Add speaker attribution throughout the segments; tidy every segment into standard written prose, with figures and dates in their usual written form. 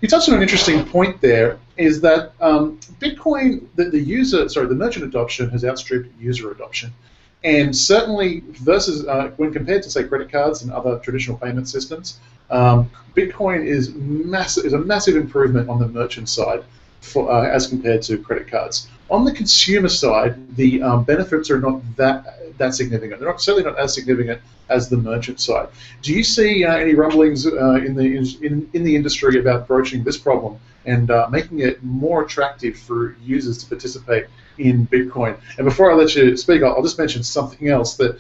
Speaker 1: You touched on an interesting point there, is that Bitcoin, the merchant adoption has outstripped user adoption. And certainly versus when compared to, say, credit cards and other traditional payment systems, Bitcoin is a massive improvement on the merchant side as compared to credit cards. On the consumer side, the benefits are not that significant. They're certainly not as significant as the merchant side. Do you see any rumblings in the industry about broaching this problem and making it more attractive for users to participate in Bitcoin? And before I let you speak, I'll just mention something else. That,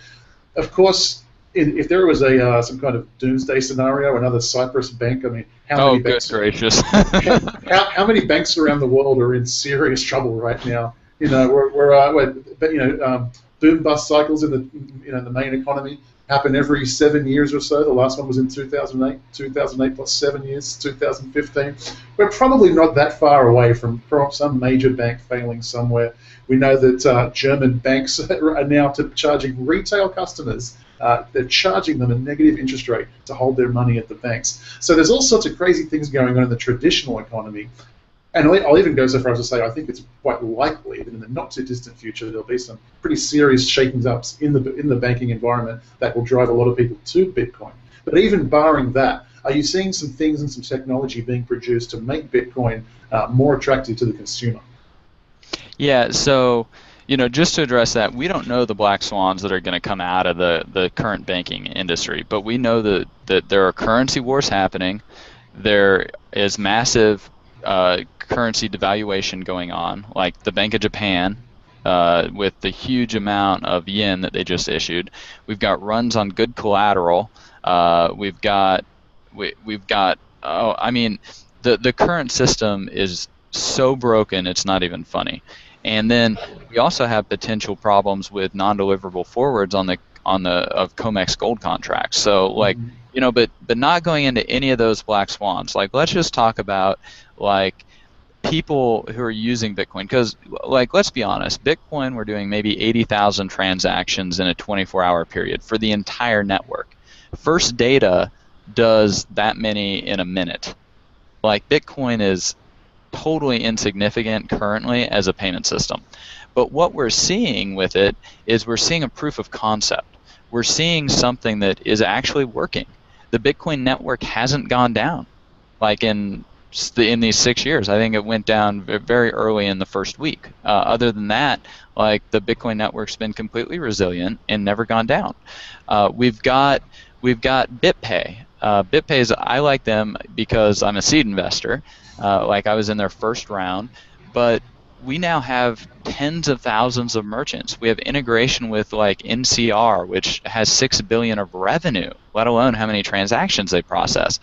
Speaker 1: of course, if there was some kind of doomsday scenario, another Cyprus bank, I mean, how many banks?
Speaker 2: Oh, good gracious!
Speaker 1: how many banks around the world are in serious trouble right now? You know, boom bust cycles in the main economy happen every 7 years or so. The last one was in 2008. 2008 plus 7 years, 2015. We're probably not that far away from some major bank failing somewhere. We know that German banks are now charging retail customers. They're charging them a negative interest rate to hold their money at the banks. So there's all sorts of crazy things going on in the traditional economy. And I'll even go so far as to say I think it's quite likely that in the not-too-distant future there'll be some pretty serious shakings-ups in the banking environment that will drive a lot of people to Bitcoin. But even barring that, are you seeing some things and some technology being produced to make Bitcoin more attractive to the consumer?
Speaker 2: Yeah, so just to address that, we don't know the black swans that are going to come out of the current banking industry, but we know that there are currency wars happening. There is massive currency devaluation going on, like the Bank of Japan with the huge amount of yen that they just issued. We've got runs on good collateral. We've got the current system is so broken it's not even funny. And then we also have potential problems with non-deliverable forwards of COMEX gold contracts. So but not going into any of those black swans. Like, let's just talk about people who are using Bitcoin, because let's be honest, Bitcoin, we're doing maybe 80,000 transactions in a 24-hour period for the entire network. First Data does that many in a minute. Bitcoin is totally insignificant currently as a payment system. But what we're seeing with it is we're seeing a proof of concept. We're seeing something that is actually working. The Bitcoin network hasn't gone down in these 6 years. I think it went down very early in the first week. Other than that, the Bitcoin network's been completely resilient and never gone down. We've got BitPay. BitPay, I like them because I'm a seed investor. I was in their first round, but we now have tens of thousands of merchants. We have integration with NCR, which has $6 billion of revenue, let alone how many transactions they process.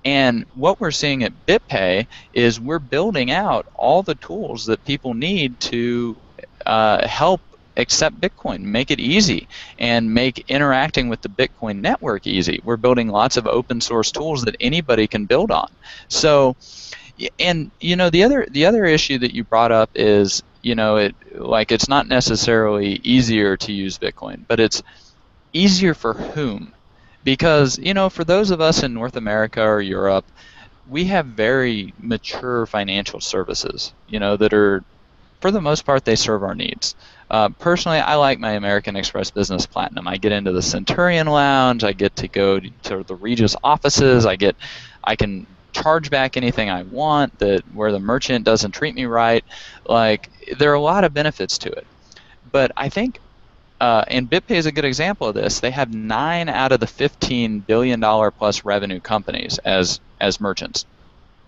Speaker 2: And what we're seeing at BitPay is we're building out all the tools that people need to help accept Bitcoin, make it easy, and make interacting with the Bitcoin network easy. We're building lots of open source tools that anybody can build on. So, and the other issue that you brought up is it's not necessarily easier to use Bitcoin, but it's easier for whom? Because, for those of us in North America or Europe, we have very mature financial services, that are, for the most part, they serve our needs. Personally, I like my American Express Business Platinum. I get into the Centurion Lounge. I get to go to the Regus offices. I can charge back anything I want where the merchant doesn't treat me right. There are a lot of benefits to it. But I think and BitPay is a good example of this. They have 9 out of the $15 billion plus revenue companies as merchants.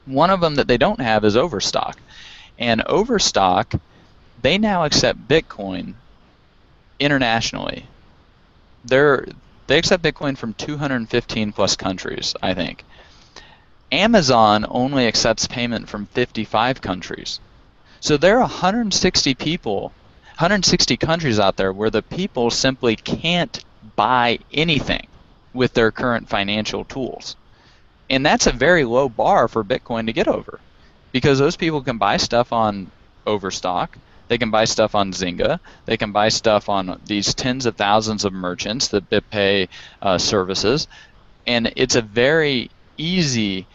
Speaker 2: One of them that they don't have is Overstock. And Overstock, they now accept Bitcoin internationally. They accept Bitcoin from 215 plus countries, I think. Amazon only accepts payment from 55 countries. So there are 160 countries out there where the people simply can't buy anything with their current financial tools. And that's a very low bar for Bitcoin to get over, because those people can buy stuff on Overstock, they can buy stuff on Zynga, they can buy stuff on these tens of thousands of merchants that BitPay services, and it's a very easy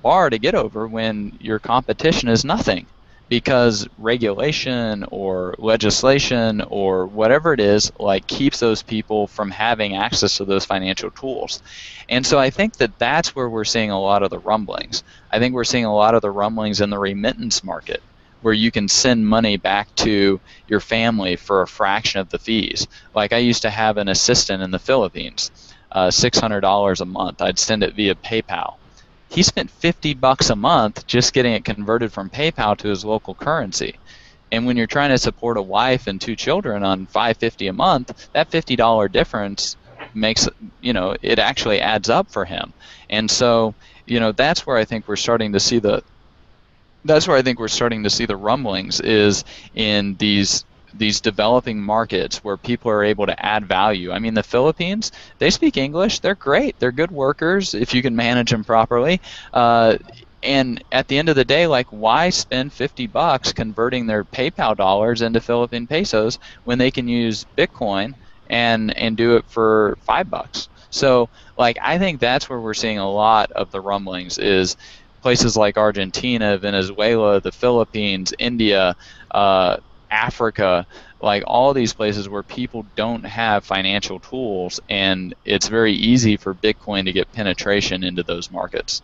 Speaker 2: bar to get over when your competition is nothing, because regulation or legislation or whatever it is like keeps those people from having access to those financial tools. And so I think that that's where we're seeing a lot of the rumblings. I think we're seeing a lot of the rumblings in the remittance market, where you can send money back to your family for a fraction of the fees. Like, I used to have an assistant in the Philippines, $600 a month. I'd send it via PayPal. He spent $50 a month just getting it converted from PayPal to his local currency. And when you're trying to support a wife and 2 children on $550 a month, that $50 difference makes, it actually adds up for him. And so, that's where I think we're starting to see the rumblings, is in these developing markets where people are able to add value. I mean, the Philippines, they speak English. They're great. They're good workers if you can manage them properly. And at the end of the day, like, why spend $50 converting their PayPal dollars into Philippine pesos when they can use Bitcoin and do it for $5? So, like, I think that's where we're seeing a lot of the rumblings, is places like Argentina, Venezuela, the Philippines, India, Africa, like all these places where people don't have financial tools, and it's very easy for Bitcoin to get penetration into those markets.